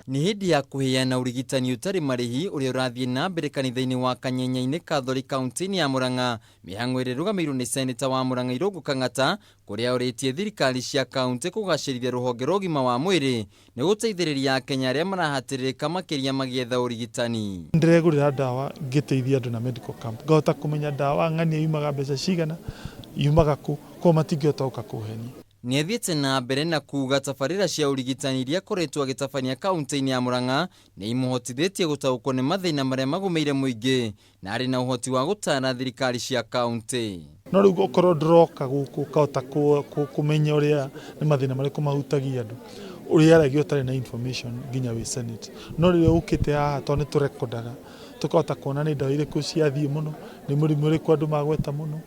Nĩ hĩndĩ ya kũheana ũrigitani ũtarĩ marĩhi ũrĩa ũrathiĩ na mbere kanitha-inĩ wa Kanyenya-inĩ Catholic kaunti-inĩ ya Murang'a. Mĩhang'o ĩrĩa ĩrũgamĩrĩirwo nĩ Seneta wa Murang'a Irungu Kang'ata, kũrĩa orĩtie thirikari cia kaunti kũgacĩrithia rũhonge rwa ũgima wa mwĩrĩ nĩ gũteithĩrĩria Akenya arĩa marahatĩrĩrĩka makĩria magĩetha ũrigitani. Ndĩregũrĩra ndawa ngĩteithia andũ na medical camp, ngahota kũmenya ndawa ng'ania yumaga mbeca cigana, yumaga kũ, kwa matingĩhota gũka kũhenia. Nĩ athiĩte na mbere na kuuga tabarĩra cia ũrigitani iria akoretwo agĩtabania kaunti-inĩ ya Murang'a nĩ imũhotithĩtie gũtaũkwo nĩ mathĩna marĩa magũmĩire mũingĩ na arĩ na ũhoti wa gũtaara thirikari cia kaunti. No rĩu gũkorwo ndĩroka gũkũ kahota kũmenya ũrĩa nĩ mathĩna marĩkũ mahutagia andũ, ũrĩa aragio ũtarĩ na information nginya wĩ Senate. No rĩrĩa ũkĩte haha tondũ nĩ tũrekodaga tũkahota kuona nĩ ndawa irĩkũ ciathiĩ mũno, nĩ mũrimũ ũrĩkũ andũ magweta mũno,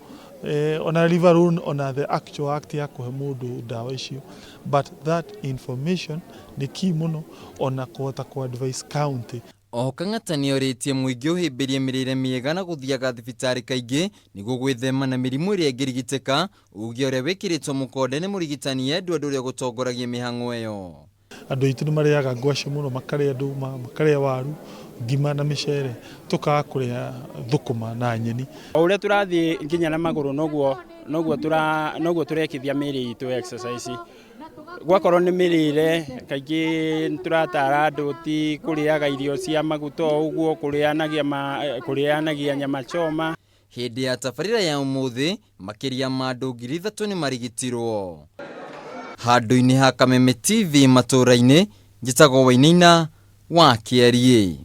ona leave alone ona the actual act ya kũhe mũndũ ndawa icio, but that information nĩ key mũno ona kũhota kũ-advise county. Oho Kang'ata nĩ orĩtie mũingĩ ũhĩmbĩrie mĩrĩre mĩega na gũthiaga thibitarĩ kaingĩ nĩguo gwĩthema na mĩrimũ ĩrĩa ĩngĩrigitĩka, uge ũrĩa wĩkĩrĩtwo mũkonde nĩ mũrigitani Edward ũrĩa gũtongoragia mĩhang'o ĩyo. Andũ aitũ nĩ marĩaga ngwacĩ mũno, makarĩa ndũma, makarĩa waru, ngima na mĩcere, tũkaga kũrĩa thũkũma na nyeni. O ũrĩa tũrathiĩ nginya na magũrũ noguo tũrekithia mĩĩrĩ itũ exercise. Gwakorwo nĩ mĩrĩre, kaingĩ tũratara andũ ti kũrĩaga irio cia maguta ũguo, kũrĩanagia nyama choma. Hĩndĩ ya tabarĩra ya ũmũthĩ, makĩria ma andũ 3,000 nĩ marigitirwo. Handũ-inĩ ha Kameme TV matũũra-inĩ, njĩtagwo Wainaina wa Kĩarie.